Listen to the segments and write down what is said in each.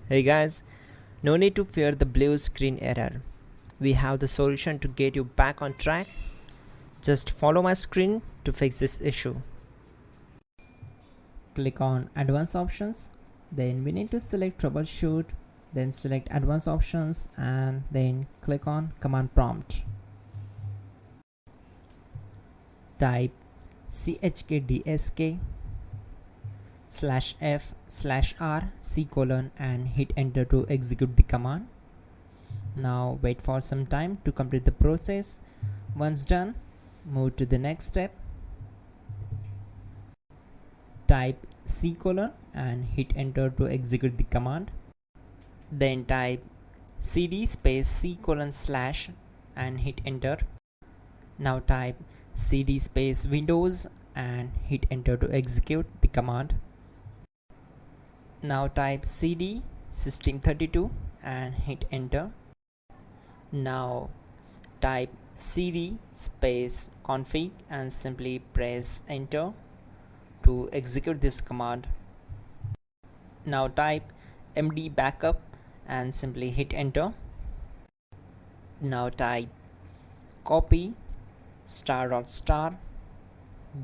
Hey guys, no need to fear the blue screen error. We have the solution to get you back on track. Just follow my screen to fix this issue. Click on Advanced Options, then we need to select Troubleshoot, then select Advanced Options and then click on Command Prompt. Type chkdsk/f/r:" and hit enter to execute the command. Now wait for some time to complete the process. Once done, move to the next step. Type C:" and hit enter to execute the command. Then type cd space C:/ and hit enter. Now type cd space Windows and hit enter to execute the command. Now type cd system32 and hit enter. Now type cd space config and simply press enter to execute this command. Now type md backup and simply hit enter. Now type copy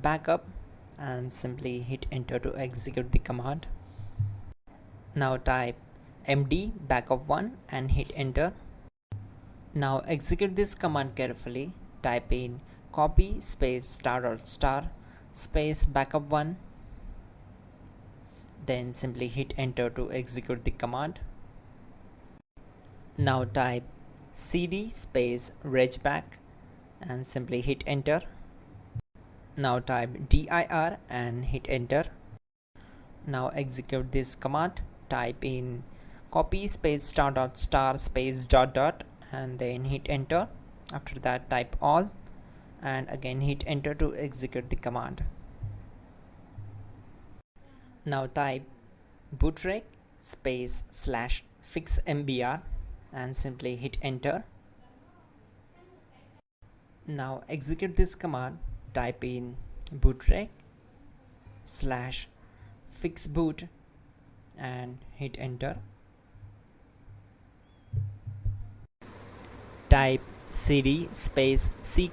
**backup and simply hit enter to execute the command. Now type md backup1 and hit enter. Now execute this command carefully. Type in copy space space backup1, then simply hit enter to execute the command. Now type cd space regback and simply hit enter. Now type dir and hit enter. Now execute this command. Type in copy space space ... and then hit enter. After that type all and again hit enter to execute the command. Now type bootrec space /fixmbr and simply hit enter. Now execute this command. Type in bootrec /fixboot and hit enter. Type cd space C:/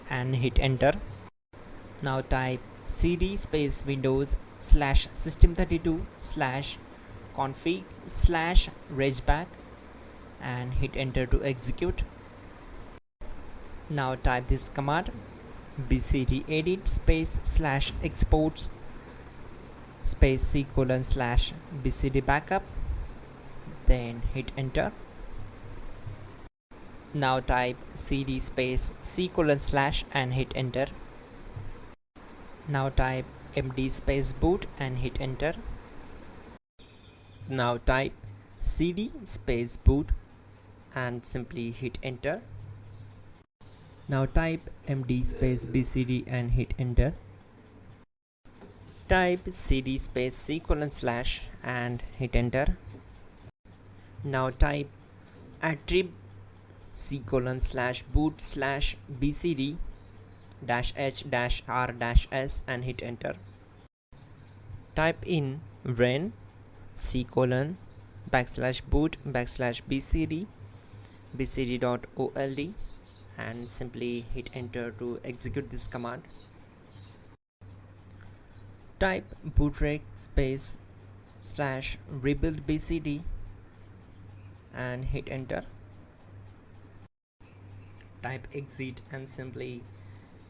and hit enter. Now type cd space Windows /system32/config/regback and hit enter to execute. Now type this command bcdedit space /exports space C:/bcd backup, then hit enter. Now type cd space C:/ and hit enter. Now type md space boot and hit enter. Now type cd space boot and simply hit enter. Now type md space bcd and hit enter. Type cd space C:/ and hit enter. Now type attrib C:/boot/bcd-h-r-s and hit enter. Type in ren C:/boot/bcd bcd.old and simply hit enter to execute this command. Type bootrec space /rebuildbcd and hit enter. Type exit and simply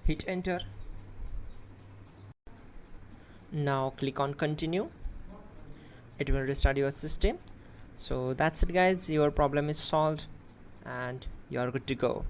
hit enter. Now click on continue. It will restart your system. So that's it guys, your problem is solved and you're good to go.